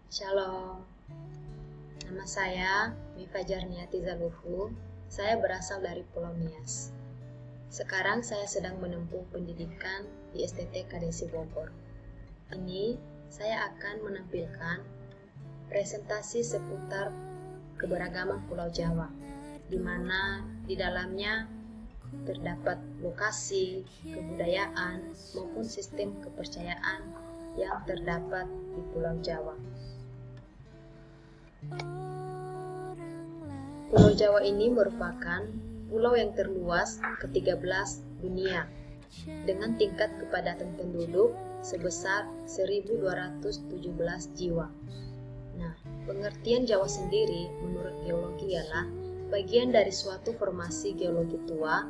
Shalom, nama saya Mifa Jarniati Zaluhu. Saya berasal dari Pulau Nias. Sekarang saya sedang menempuh pendidikan di STT KDSI Bogor. Ini saya akan menampilkan presentasi seputar keberagaman Pulau Jawa, di mana di dalamnya terdapat lokasi, kebudayaan, maupun sistem kepercayaan yang terdapat di Pulau Jawa. Pulau Jawa ini merupakan pulau yang terluas ke-13 dunia dengan tingkat kepadatan penduduk sebesar 1.217 jiwa. Nah, pengertian Jawa sendiri menurut geologi ialah bagian dari suatu formasi geologi tua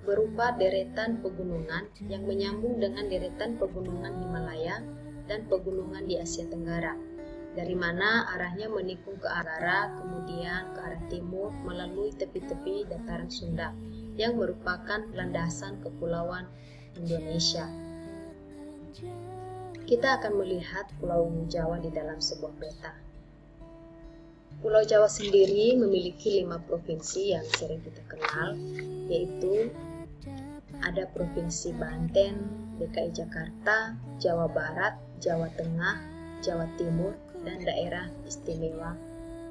berupa deretan pegunungan yang menyambung dengan deretan pegunungan Himalaya dan pegunungan di Asia Tenggara, dari mana arahnya menikung ke arah kemudian ke arah timur melalui tepi-tepi dataran Sunda yang merupakan landasan kepulauan Indonesia. Kita akan melihat Pulau Jawa di dalam sebuah peta. Pulau Jawa sendiri memiliki 5 provinsi yang sering kita kenal, yaitu ada Provinsi Banten, DKI Jakarta, Jawa Barat, Jawa Tengah, Jawa Timur, dan Daerah Istimewa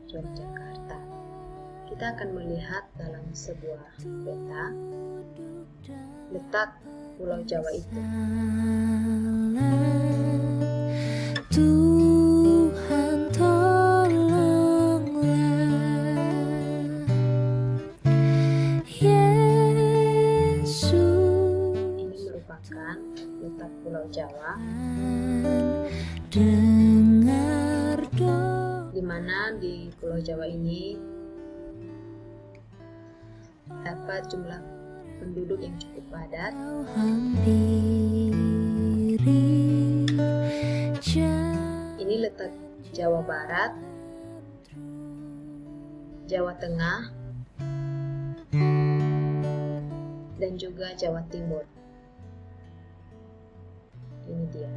Yogyakarta. Kita akan melihat dalam sebuah peta letak Pulau Jawa itu. Tuhan tolonglah Yesus. Ini merupakan letak Pulau Jawa, di mana di Pulau Jawa ini dapat jumlah penduduk yang cukup padat. Ini letak Jawa Barat, Jawa Tengah, dan juga Jawa Timur. Ini dia.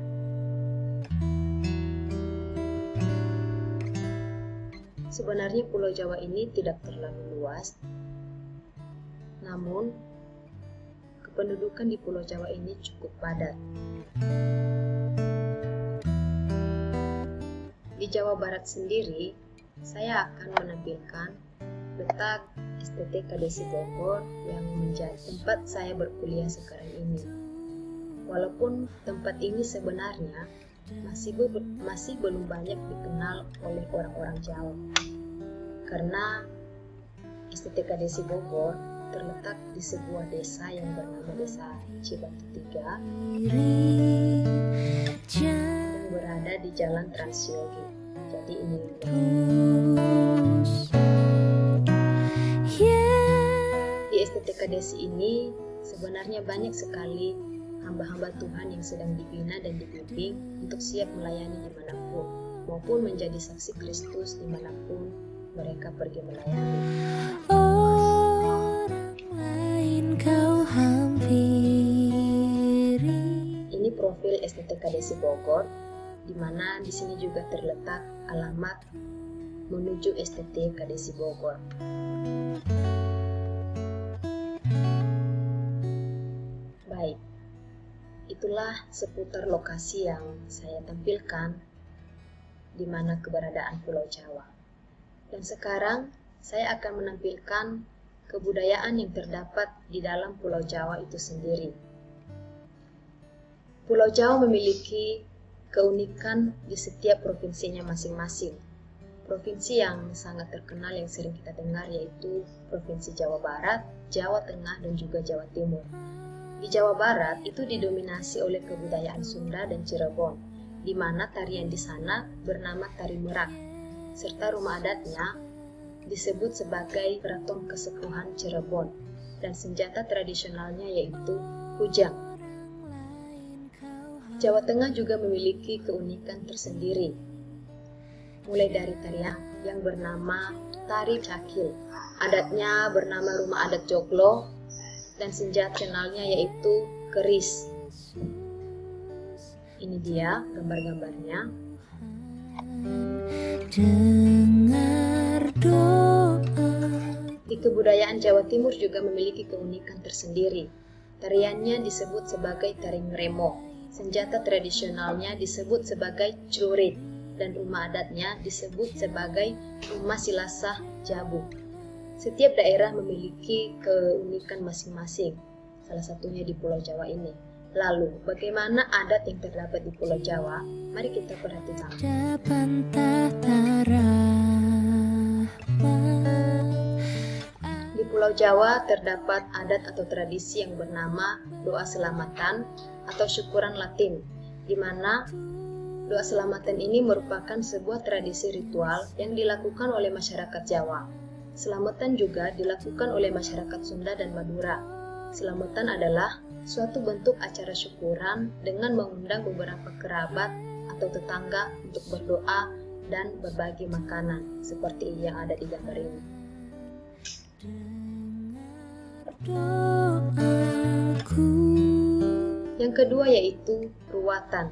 Sebenarnya Pulau Jawa ini tidak terlalu luas, namun kependudukan di Pulau Jawa ini cukup padat. Di Jawa Barat sendiri, saya akan menampilkan letak STT KDSI Bogor yang menjadi tempat saya berkuliah sekarang ini. Walaupun tempat ini sebenarnya masih belum banyak dikenal oleh orang-orang Jawa, karena STT KDSI Bogor terletak di sebuah desa yang bernama Desa Cibatu 3 yang berada di Jalan Transyogi. Jadi ini di STT KDSI ini sebenarnya banyak sekali hamba-hamba Tuhan yang sedang dibina dan dibimbing untuk siap melayani dimanapun, maupun menjadi saksi Kristus dimanapun mereka pergi melayani. Ini profil STT KDSI Bogor, di mana di sini juga terletak alamat menuju STT KDSI Bogor. Baik. Itulah seputar lokasi yang saya tampilkan di mana keberadaan Pulau Jawa. Dan sekarang saya akan menampilkan kebudayaan yang terdapat di dalam Pulau Jawa itu sendiri. Pulau Jawa memiliki keunikan di setiap provinsinya masing-masing. Provinsi yang sangat terkenal yang sering kita dengar yaitu Provinsi Jawa Barat, Jawa Tengah, dan juga Jawa Timur. Di Jawa Barat itu didominasi oleh kebudayaan Sunda dan Cirebon, di mana tarian di sana bernama tari merak, serta rumah adatnya disebut sebagai Keraton Kesepuhan Cirebon, dan senjata tradisionalnya yaitu kujang. Jawa Tengah juga memiliki keunikan tersendiri, mulai dari tarian yang bernama tari cakil, adatnya bernama rumah adat joglo, dan senjata nasionalnya yaitu keris. Ini dia gambar-gambarnya. dengar doa. Di kebudayaan Jawa Timur juga memiliki keunikan tersendiri. Tariannya disebut sebagai tari ngremo, senjata tradisionalnya disebut sebagai celurit, dan rumah adatnya disebut sebagai rumah silasah jabu. Setiap daerah memiliki keunikan masing-masing, salah satunya di Pulau Jawa ini. Lalu, bagaimana adat yang terdapat di Pulau Jawa? Mari kita perhatikan. Depan tata rahmat. Di Pulau Jawa terdapat adat atau tradisi yang bernama doa selamatan atau syukuran Latin, di mana doa selamatan ini merupakan sebuah tradisi ritual yang dilakukan oleh masyarakat Jawa. Selamatan juga dilakukan oleh masyarakat Sunda dan Madura. Selamatan adalah suatu bentuk acara syukuran dengan mengundang beberapa kerabat atau tetangga untuk berdoa dan berbagi makanan, seperti yang ada di gambar ini. Doaku. Yang kedua yaitu ruwatan.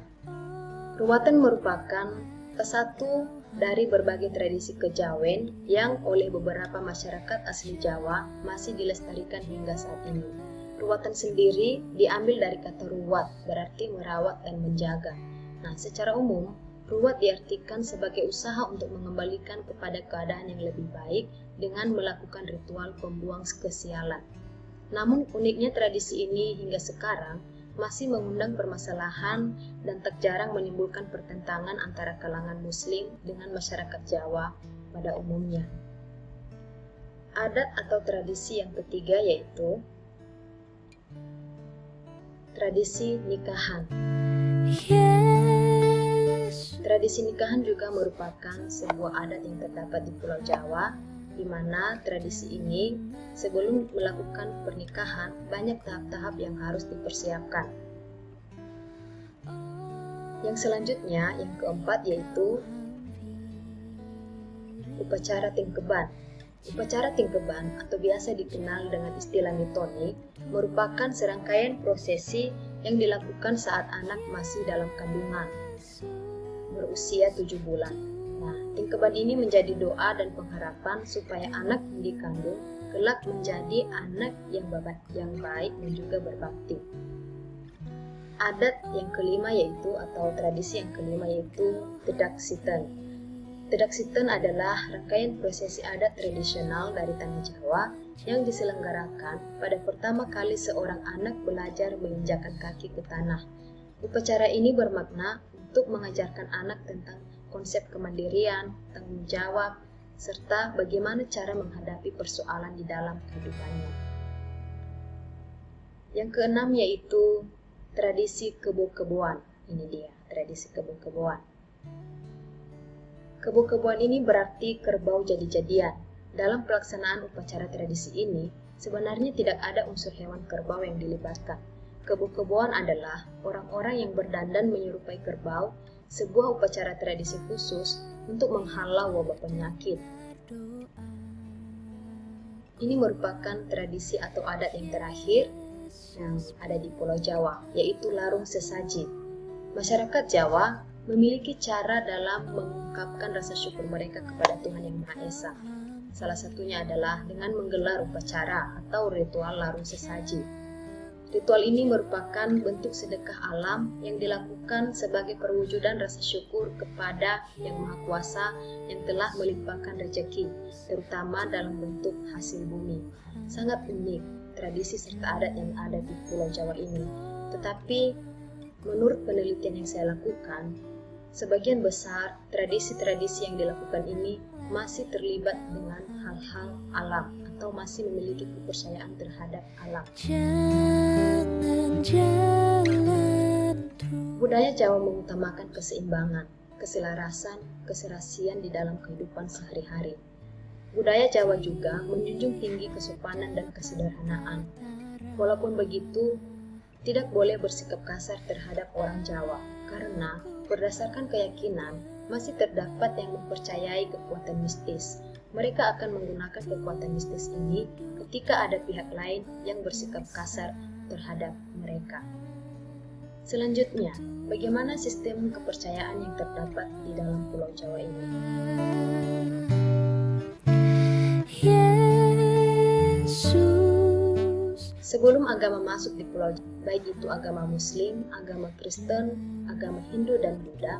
Ruwatan merupakan satu dari berbagai tradisi kejawen yang oleh beberapa masyarakat asli Jawa masih dilestarikan hingga saat ini. Ruwatan sendiri diambil dari kata ruwat, berarti merawat dan menjaga. Nah, secara umum, ruwat diartikan sebagai usaha untuk mengembalikan kepada keadaan yang lebih baik dengan melakukan ritual pembuang kesialan. Namun uniknya tradisi ini hingga sekarang masih mengundang permasalahan dan tak jarang menimbulkan pertentangan antara kalangan Muslim dengan masyarakat Jawa pada umumnya. Adat atau tradisi yang ketiga yaitu tradisi nikahan. Tradisi nikahan juga merupakan sebuah adat yang terdapat di Pulau Jawa, di mana tradisi ini sebelum melakukan pernikahan banyak tahap-tahap yang harus dipersiapkan. Yang selanjutnya, yang keempat yaitu upacara tingkeban. Upacara tingkeban atau biasa dikenal dengan istilah mitoni merupakan serangkaian prosesi yang dilakukan saat anak masih dalam kandungan berusia 7 bulan. Nah, tingkeban ini menjadi doa dan pengharapan supaya anak yang dikandung kelak menjadi anak yang baik dan juga berbakti. Adat yang kelima yaitu atau tradisi yang kelima yaitu Tedak Siten. Tedak Siten adalah rangkaian prosesi adat tradisional dari tanah Jawa yang diselenggarakan pada pertama kali seorang anak belajar menginjakkan kaki ke tanah. Upacara ini bermakna untuk mengajarkan anak tentang konsep kemandirian, tanggung jawab, serta bagaimana cara menghadapi persoalan di dalam kehidupannya. Yang keenam yaitu tradisi kebo-keboan. Ini dia, tradisi kebo-keboan. Kebo-keboan ini berarti kerbau jadi-jadian. Dalam pelaksanaan upacara tradisi ini, sebenarnya tidak ada unsur hewan kerbau yang dilibatkan. Kebo-keboan adalah orang-orang yang berdandan menyerupai kerbau, sebuah upacara tradisi khusus untuk menghalau wabah penyakit. Ini merupakan tradisi atau adat yang terakhir yang ada di Pulau Jawa, yaitu larung sesaji. Masyarakat Jawa memiliki cara dalam mengungkapkan rasa syukur mereka kepada Tuhan Yang Maha Esa. Salah satunya adalah dengan menggelar upacara atau ritual larung sesaji. Ritual ini merupakan bentuk sedekah alam yang dilakukan sebagai perwujudan rasa syukur kepada Yang Maha Kuasa yang telah melimpahkan rezeki, terutama dalam bentuk hasil bumi. Sangat unik tradisi serta adat yang ada di Pulau Jawa ini. Tetapi menurut penelitian yang saya lakukan, sebagian besar tradisi-tradisi yang dilakukan ini masih terlibat dengan hal-hal alam atau masih memiliki kepercayaan terhadap alam. Budaya Jawa mengutamakan keseimbangan, keselarasan, keserasian di dalam kehidupan sehari-hari. Budaya Jawa juga menjunjung tinggi kesopanan dan kesederhanaan. Walaupun begitu, tidak boleh bersikap kasar terhadap orang Jawa, karena berdasarkan keyakinan, masih terdapat yang mempercayai kekuatan mistis. Mereka akan menggunakan kekuatan mistis ini ketika ada pihak lain yang bersikap kasar terhadap mereka. Selanjutnya, bagaimana sistem kepercayaan yang terdapat di dalam Pulau Jawa ini? Sebelum agama masuk di Pulau Jawa, baik itu agama Muslim, agama Kristen, agama Hindu dan Buddha,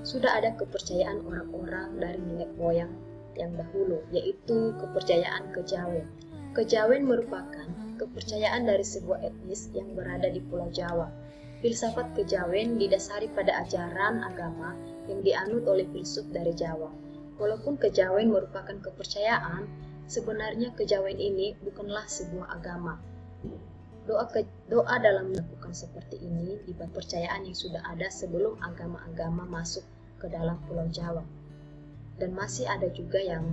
sudah ada kepercayaan orang-orang dari nenek moyang yang dahulu, yaitu kepercayaan kejawen. Kejawen merupakan kepercayaan dari sebuah etnis yang berada di Pulau Jawa. Filsafat kejawen didasari pada ajaran agama yang dianut oleh filsuf dari Jawa. Walaupun kejawen merupakan kepercayaan, sebenarnya kejawen ini bukanlah sebuah agama. Doa dalam melakukan seperti ini di kepercayaan yang sudah ada sebelum agama-agama masuk ke dalam Pulau Jawa. Dan masih ada juga yang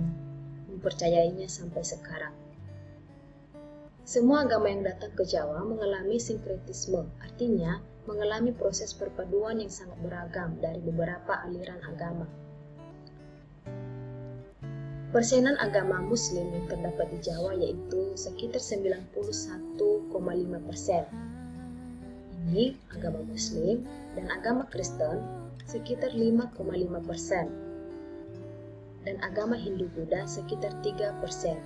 mempercayainya sampai sekarang. Semua agama yang datang ke Jawa mengalami sinkretisme, artinya mengalami proses perpaduan yang sangat beragam dari beberapa aliran agama. Persenan agama Muslim yang terdapat di Jawa yaitu sekitar 91,5%. Ini agama Muslim dan agama Kristen sekitar 5,5%. Dan agama Hindu-Buddha sekitar 3%.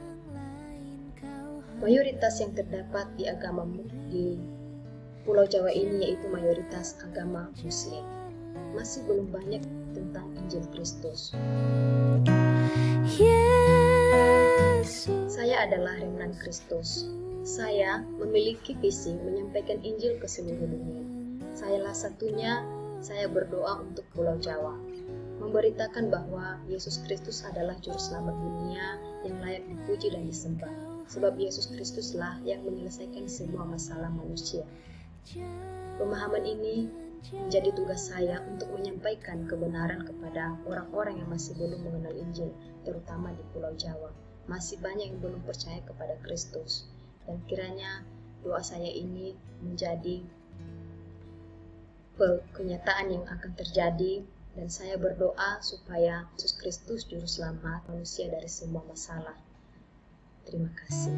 Mayoritas yang terdapat di Pulau Jawa ini yaitu mayoritas agama Muslim. Masih belum banyak tentang Injil Kristus. Saya adalah remnant Kristus. Saya memiliki visi menyampaikan Injil ke seluruh dunia. Salah satunya, saya berdoa untuk Pulau Jawa, memberitakan bahwa Yesus Kristus adalah juru selamat dunia yang layak dipuji dan disembah, sebab Yesus Kristuslah yang menyelesaikan semua masalah manusia. Pemahaman ini menjadi tugas saya untuk menyampaikan kebenaran kepada orang-orang yang masih belum mengenal Injil, terutama di Pulau Jawa. Masih banyak yang belum percaya kepada Kristus. Dan kiranya doa saya ini menjadi kenyataan yang akan terjadi. Dan saya berdoa supaya Yesus Kristus juru selamat manusia dari semua masalah. Terima kasih.